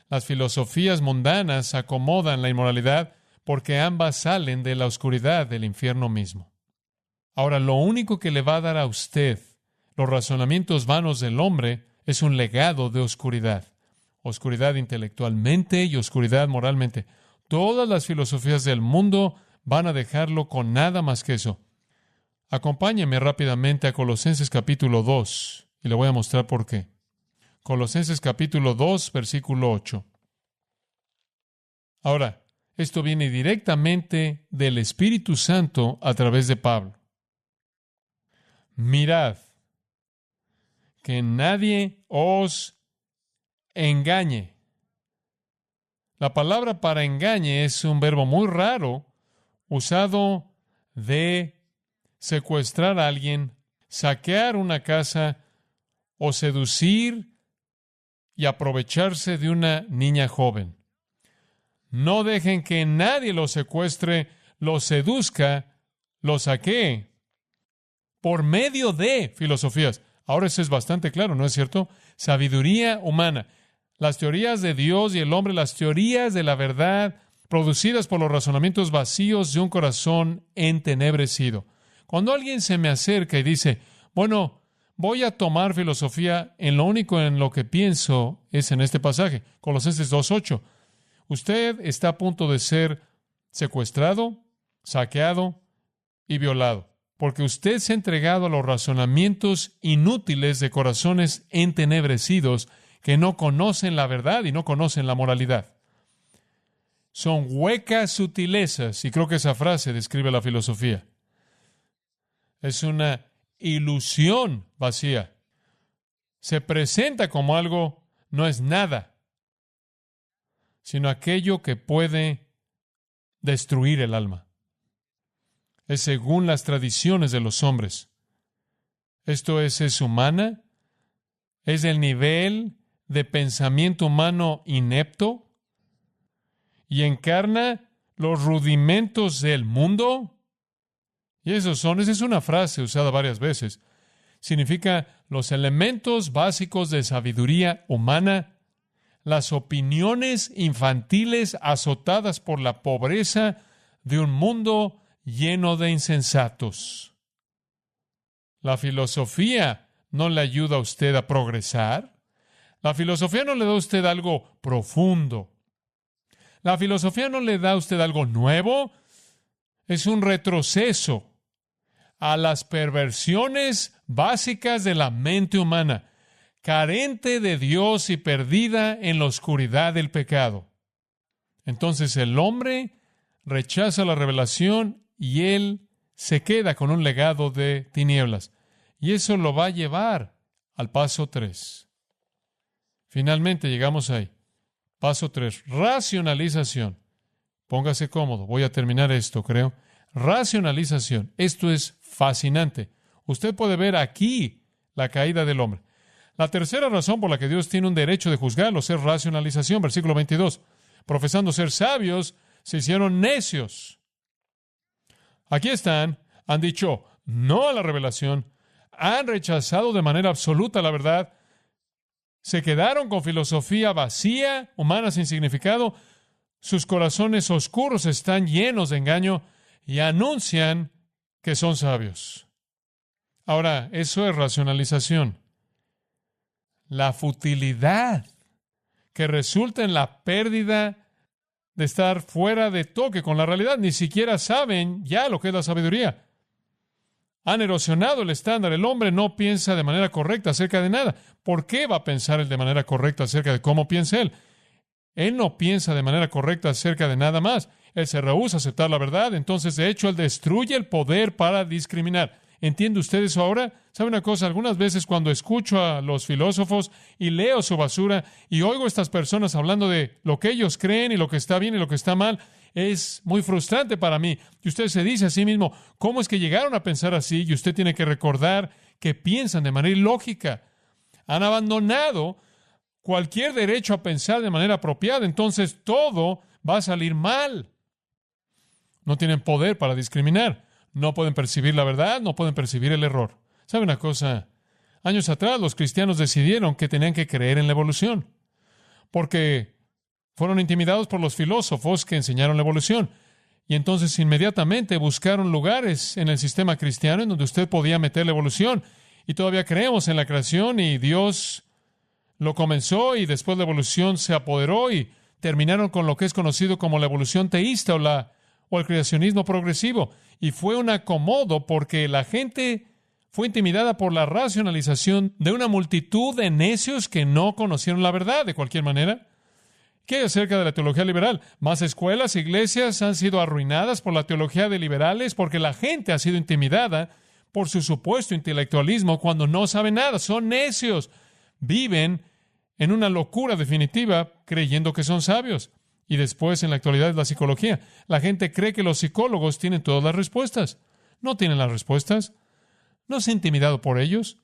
Las filosofías mundanas acomodan la inmoralidad porque ambas salen de la oscuridad del infierno mismo. Ahora, lo único que le va a dar a usted los razonamientos vanos del hombre es un legado de oscuridad. Oscuridad intelectualmente y oscuridad moralmente. Todas las filosofías del mundo van a dejarlo con nada más que eso. Acompáñeme rápidamente a Colosenses capítulo 2 y le voy a mostrar por qué. Colosenses capítulo 2, versículo 8. Ahora, esto viene directamente del Espíritu Santo a través de Pablo. Mirad, que nadie os engañe. La palabra para engañe es un verbo muy raro usado de secuestrar a alguien, saquear una casa o seducir y aprovecharse de una niña joven. No dejen que nadie los secuestre, los seduzca, los saquee por medio de filosofías. Ahora eso es bastante claro, ¿no es cierto? Sabiduría humana. Las teorías de Dios y el hombre, las teorías de la verdad, producidas por los razonamientos vacíos de un corazón entenebrecido. Cuando alguien se me acerca y dice, bueno, voy a tomar filosofía en lo único en lo que pienso es en este pasaje, Colosenses 2:8. Usted está a punto de ser secuestrado, saqueado y violado, porque usted se ha entregado a los razonamientos inútiles de corazones entenebrecidos que no conocen la verdad y no conocen la moralidad. Son huecas sutilezas, y creo que esa frase describe la filosofía. Es una ilusión vacía. Se presenta como algo, no es nada, sino aquello que puede destruir el alma. Es según las tradiciones de los hombres. Esto es humana, es del nivel de pensamiento humano inepto y encarna los rudimentos del mundo. Y esa es una frase usada varias veces. Significa los elementos básicos de sabiduría humana, las opiniones infantiles azotadas por la pobreza de un mundo lleno de insensatos. La filosofía no le ayuda a usted a progresar. La filosofía no le da a usted algo profundo. La filosofía no le da a usted algo nuevo. Es un retroceso a las perversiones básicas de la mente humana, carente de Dios y perdida en la oscuridad del pecado. Entonces el hombre rechaza la revelación y él se queda con un legado de tinieblas. Y eso lo va a llevar al paso 3. Finalmente llegamos ahí. Paso 3. Racionalización. Póngase cómodo. Voy a terminar esto, creo. Racionalización. Esto es fascinante. Usted puede ver aquí la caída del hombre. La tercera razón por la que Dios tiene un derecho de juzgarlos es racionalización. Versículo 22. Profesando ser sabios, se hicieron necios. Aquí están, han dicho no a la revelación, han rechazado de manera absoluta la verdad, se quedaron con filosofía vacía, humana sin significado, sus corazones oscuros están llenos de engaño y anuncian que son sabios. Ahora, eso es racionalización. La futilidad que resulta en la pérdida de estar fuera de toque con la realidad. Ni siquiera saben ya lo que es la sabiduría. Han erosionado el estándar. El hombre no piensa de manera correcta acerca de nada. ¿Por qué va a pensar él de manera correcta acerca de cómo piensa él? Él no piensa de manera correcta acerca de nada más. Él se rehúsa a aceptar la verdad. Entonces, de hecho, él destruye el poder para discriminar. ¿Entiende usted eso ahora? ¿Sabe una cosa? Algunas veces cuando escucho a los filósofos y leo su basura y oigo a estas personas hablando de lo que ellos creen y lo que está bien y lo que está mal, es muy frustrante para mí. Y usted se dice a sí mismo, ¿cómo es que llegaron a pensar así? Y usted tiene que recordar que piensan de manera ilógica. Han abandonado cualquier derecho a pensar de manera apropiada. Entonces todo va a salir mal. No tienen poder para discriminar. No pueden percibir la verdad, no pueden percibir el error. ¿Sabe una cosa? Años atrás los cristianos decidieron que tenían que creer en la evolución, porque fueron intimidados por los filósofos que enseñaron la evolución. Y entonces inmediatamente buscaron lugares en el sistema cristiano en donde usted podía meter la evolución. Y todavía creemos en la creación y Dios lo comenzó y después la evolución se apoderó y terminaron con lo que es conocido como la evolución teísta o el creacionismo progresivo. Y fue un acomodo porque la gente fue intimidada por la racionalización de una multitud de necios que no conocieron la verdad de cualquier manera. ¿Qué hay acerca de la teología liberal? Más escuelas, iglesias han sido arruinadas por la teología de liberales porque la gente ha sido intimidada por su supuesto intelectualismo cuando no saben nada. Son necios. Viven en una locura definitiva creyendo que son sabios. Y después, en la actualidad, es la psicología. La gente cree que los psicólogos tienen todas las respuestas. No tienen las respuestas. No se ha intimidado por ellos.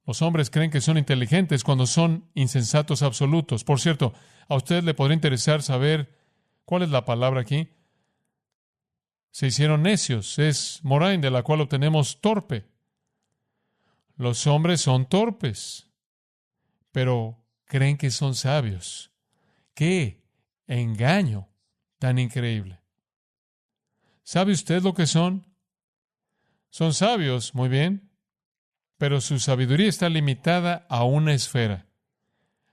Los hombres creen que son inteligentes cuando son insensatos absolutos. Por cierto, a usted le podría interesar saber cuál es la palabra aquí. Se hicieron necios. Es morain, de la cual obtenemos torpe. Los hombres son torpes, pero creen que son sabios. ¿Qué engaño tan increíble. ¿Sabe usted lo que son? Son sabios, muy bien, pero su sabiduría está limitada a una esfera.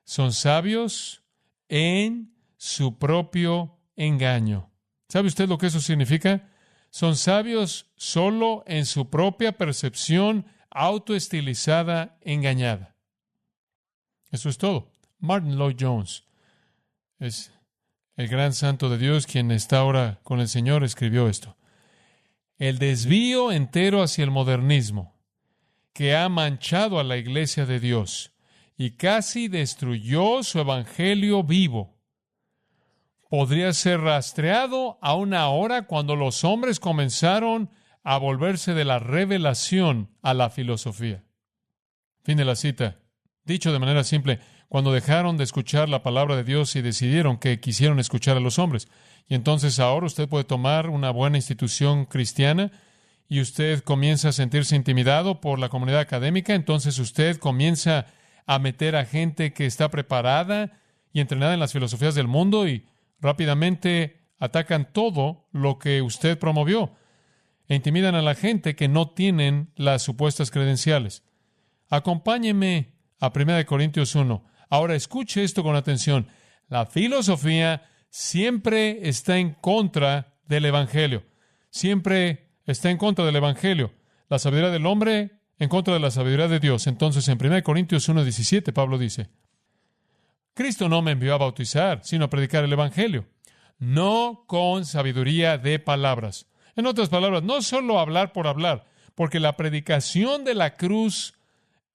Son sabios en su propio engaño. ¿Sabe usted lo que eso significa? Son sabios solo en su propia percepción autoestilizada, engañada. Eso es todo. Martin Lloyd-Jones es el gran santo de Dios, quien está ahora con el Señor, escribió esto. El desvío entero hacia el modernismo, que ha manchado a la Iglesia de Dios y casi destruyó su evangelio vivo, podría ser rastreado a una hora cuando los hombres comenzaron a volverse de la revelación a la filosofía. Fin de la cita. Dicho de manera simple, cuando dejaron de escuchar la palabra de Dios y decidieron que quisieron escuchar a los hombres. Y entonces ahora usted puede tomar una buena institución cristiana y usted comienza a sentirse intimidado por la comunidad académica, entonces usted comienza a meter a gente que está preparada y entrenada en las filosofías del mundo y rápidamente atacan todo lo que usted promovió e intimidan a la gente que no tienen las supuestas credenciales. Acompáñeme a 1 Corintios 1. Ahora escuche esto con atención. La filosofía siempre está en contra del Evangelio. Siempre está en contra del Evangelio. La sabiduría del hombre en contra de la sabiduría de Dios. Entonces, en 1 Corintios 1:17, Pablo dice, Cristo no me envió a bautizar, sino a predicar el Evangelio, no con sabiduría de palabras. En otras palabras, no solo hablar por hablar, porque la predicación de la cruz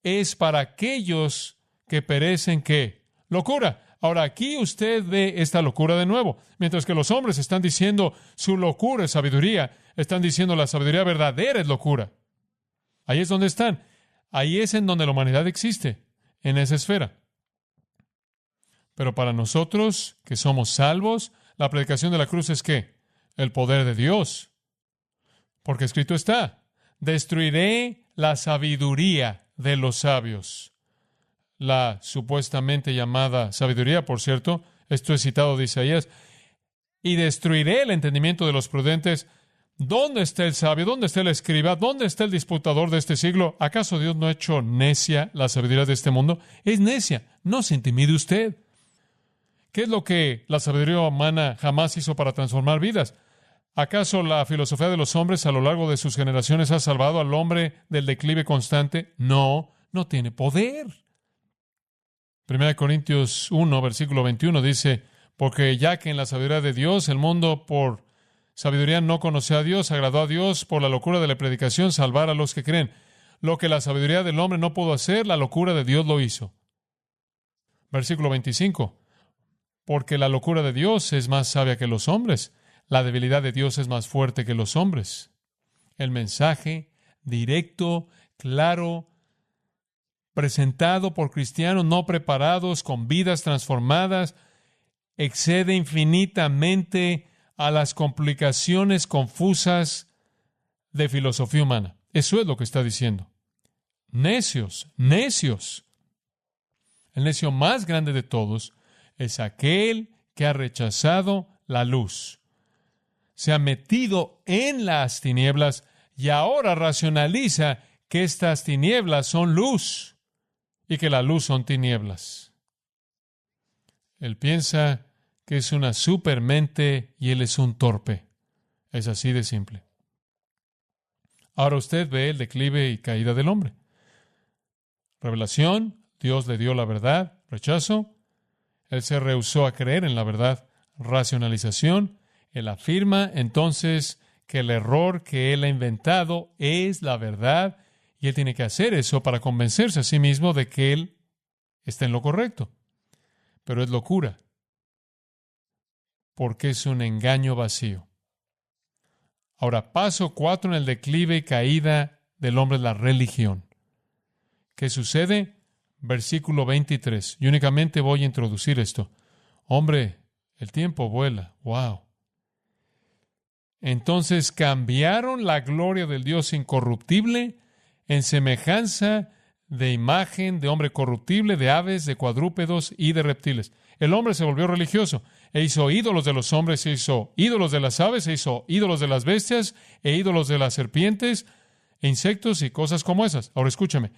es para aquellos que perecen, ¿qué? Locura. Ahora, aquí usted ve esta locura de nuevo. Mientras que los hombres están diciendo su locura es sabiduría, están diciendo la sabiduría verdadera es locura. Ahí es donde están. Ahí es en donde la humanidad existe, en esa esfera. Pero para nosotros, que somos salvos, la predicación de la cruz es ¿qué? El poder de Dios. Porque escrito está, destruiré la sabiduría de los sabios. La supuestamente llamada sabiduría, por cierto, esto es citado de Isaías, y destruiré el entendimiento de los prudentes. ¿Dónde está el sabio? ¿Dónde está el escriba? ¿Dónde está el disputador de este siglo? ¿Acaso Dios no ha hecho necia la sabiduría de este mundo? Es necia. No se intimide usted. ¿Qué es lo que la sabiduría humana jamás hizo para transformar vidas? ¿Acaso la filosofía de los hombres a lo largo de sus generaciones ha salvado al hombre del declive constante? No, no tiene poder. 1 Corintios 1, versículo 21 dice, porque ya que en la sabiduría de Dios el mundo por sabiduría no conoció a Dios, agradó a Dios por la locura de la predicación salvar a los que creen. Lo que la sabiduría del hombre no pudo hacer, la locura de Dios lo hizo. Versículo 25, porque la locura de Dios es más sabia que los hombres. La debilidad de Dios es más fuerte que los hombres. El mensaje directo, claro, presentado por cristianos no preparados, con vidas transformadas, excede infinitamente a las complicaciones confusas de filosofía humana. Eso es lo que está diciendo. Necios, necios. El necio más grande de todos es aquel que ha rechazado la luz. Se ha metido en las tinieblas y ahora racionaliza que estas tinieblas son luz y que la luz son tinieblas. Él piensa que es una supermente y él es un torpe. Es así de simple. Ahora usted ve el declive y caída del hombre. Revelación, Dios le dio la verdad, rechazo. Él se rehusó a creer en la verdad. Racionalización, él afirma entonces que el error que él ha inventado es la verdad y él tiene que hacer eso para convencerse a sí mismo de que él está en lo correcto. Pero es locura, porque es un engaño vacío. Ahora, paso 4 en el declive y caída del hombre es la religión. ¿Qué sucede? Versículo 23. Y únicamente voy a introducir esto. Hombre, el tiempo vuela. ¡Wow! Entonces cambiaron la gloria del Dios incorruptible en semejanza de imagen de hombre corruptible, de aves, de cuadrúpedos y de reptiles. El hombre se volvió religioso. e hizo ídolos de los hombres, e hizo ídolos de las aves, e hizo ídolos de las bestias, e ídolos de las serpientes, e insectos y cosas como esas. Ahora escúchame,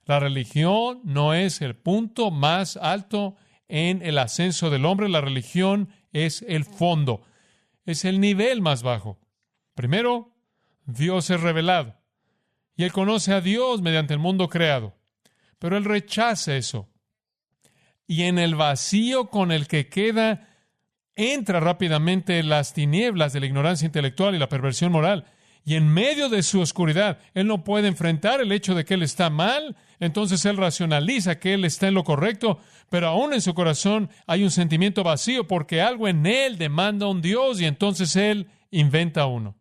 la religión no es el punto más alto en el ascenso del hombre, la religión es el fondo, es el nivel más bajo. Primero, Dios es revelado, y Él conoce a Dios mediante el mundo creado, pero Él rechaza eso. Y en el vacío con el que queda, entra rápidamente las tinieblas de la ignorancia intelectual y la perversión moral. Y en medio de su oscuridad, Él no puede enfrentar el hecho de que Él está mal, entonces Él racionaliza que Él está en lo correcto, pero aún en su corazón hay un sentimiento vacío porque algo en Él demanda un Dios y entonces Él inventa uno.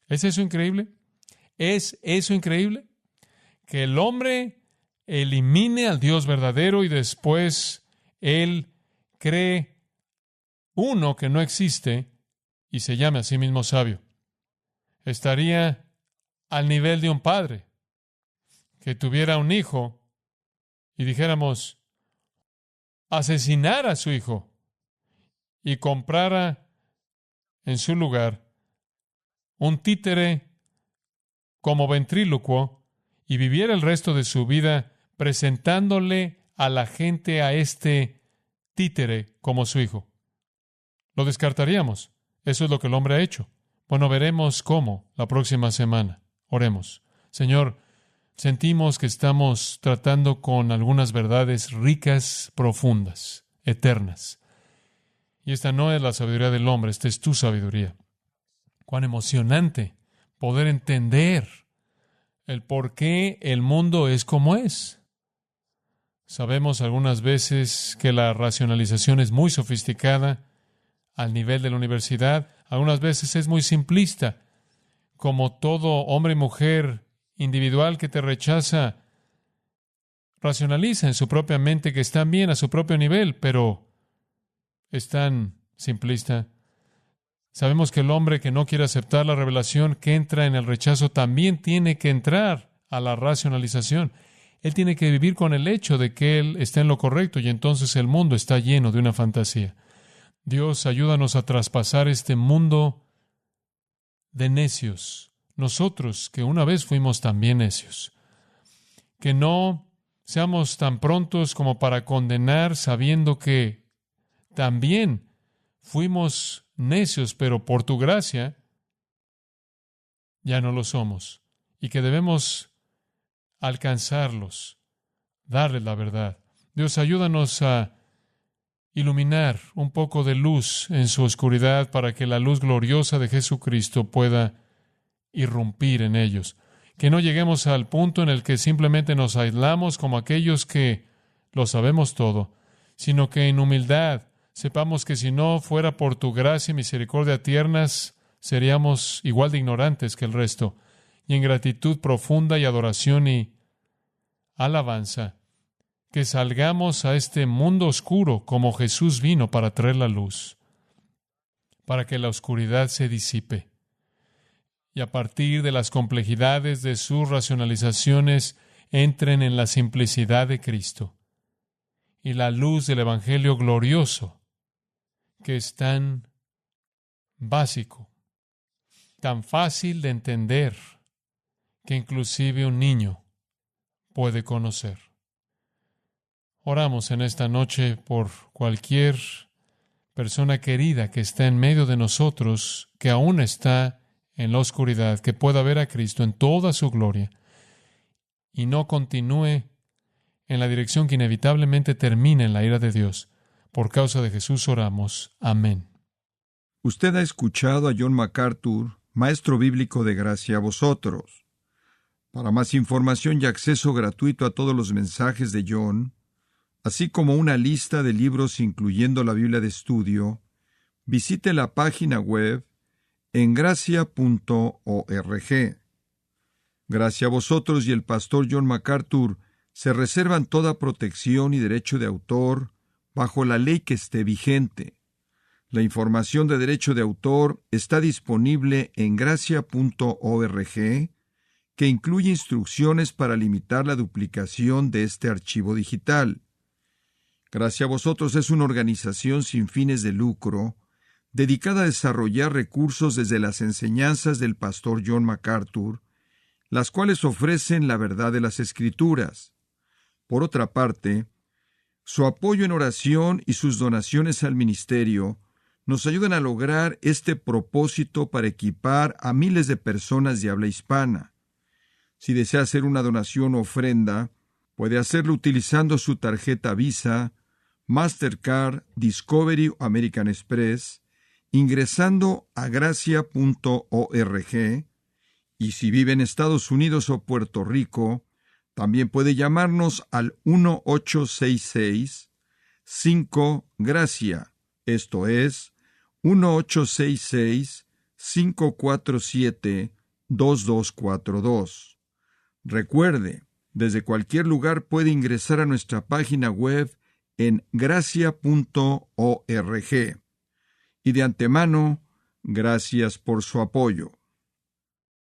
¿Es eso increíble? ¿Es eso increíble? Que el hombre elimine al Dios verdadero y después Él cree uno que no existe y se llame a sí mismo sabio. Estaría al nivel de un padre que tuviera un hijo y dijéramos, asesinara a su hijo y comprara en su lugar un títere como ventrílocuo y viviera el resto de su vida presentándole a la gente a este títere como su hijo. Lo descartaríamos. Eso es lo que el hombre ha hecho. Bueno, veremos cómo la próxima semana. Oremos. Señor, sentimos que estamos tratando con algunas verdades ricas, profundas, eternas. Y esta no es la sabiduría del hombre, esta es tu sabiduría. Cuán emocionante poder entender el por qué el mundo es como es. Sabemos algunas veces que la racionalización es muy sofisticada al nivel de la universidad. Algunas veces es muy simplista, como todo hombre y mujer individual que te rechaza, racionaliza en su propia mente que están bien a su propio nivel, pero es tan simplista. Sabemos que el hombre que no quiere aceptar la revelación, que entra en el rechazo, también tiene que entrar a la racionalización. Él tiene que vivir con el hecho de que él está en lo correcto y entonces el mundo está lleno de una fantasía. Dios, ayúdanos a traspasar este mundo de necios, nosotros que una vez fuimos también necios. Que no seamos tan prontos como para condenar sabiendo que también fuimos necios, pero por tu gracia ya no lo somos. Y que debemos alcanzarlos, darles la verdad. Dios, ayúdanos a iluminar un poco de luz en su oscuridad para que la luz gloriosa de Jesucristo pueda irrumpir en ellos. Que no lleguemos al punto en el que simplemente nos aislamos como aquellos que lo sabemos todo, sino que en humildad sepamos que si no fuera por tu gracia y misericordia tiernas, seríamos igual de ignorantes que el resto. Y en gratitud profunda y adoración y alabanza, que salgamos a este mundo oscuro como Jesús vino para traer la luz, para que la oscuridad se disipe. Y a partir de las complejidades de sus racionalizaciones, entren en la simplicidad de Cristo y la luz del Evangelio glorioso, que es tan básico, tan fácil de entender, que inclusive un niño puede conocer. Oramos en esta noche por cualquier persona querida que está en medio de nosotros, que aún está en la oscuridad, que pueda ver a Cristo en toda su gloria y no continúe en la dirección que inevitablemente termina en la ira de Dios. Por causa de Jesús oramos. Amén. Usted ha escuchado a John MacArthur, maestro bíblico de gracia a vosotros. Para más información y acceso gratuito a todos los mensajes de John, así como una lista de libros incluyendo la Biblia de estudio, visite la página web en gracia.org. Gracia a vosotros y el pastor John MacArthur se reservan toda protección y derecho de autor bajo la ley que esté vigente. La información de derecho de autor está disponible en gracia.org, que incluye instrucciones para limitar la duplicación de este archivo digital. Gracia a Vosotros es una organización sin fines de lucro, dedicada a desarrollar recursos desde las enseñanzas del pastor John MacArthur, las cuales ofrecen la verdad de las Escrituras. Por otra parte, su apoyo en oración y sus donaciones al ministerio nos ayudan a lograr este propósito para equipar a miles de personas de habla hispana. Si desea hacer una donación o ofrenda, puede hacerlo utilizando su tarjeta Visa, Mastercard, Discovery o American Express, ingresando a gracia.org, y si vive en Estados Unidos o Puerto Rico, también puede llamarnos al 1-866-5-GRACIA, esto es, 1-866-547-2242. Recuerde, desde cualquier lugar puede ingresar a nuestra página web en gracia.org. Y de antemano, gracias por su apoyo.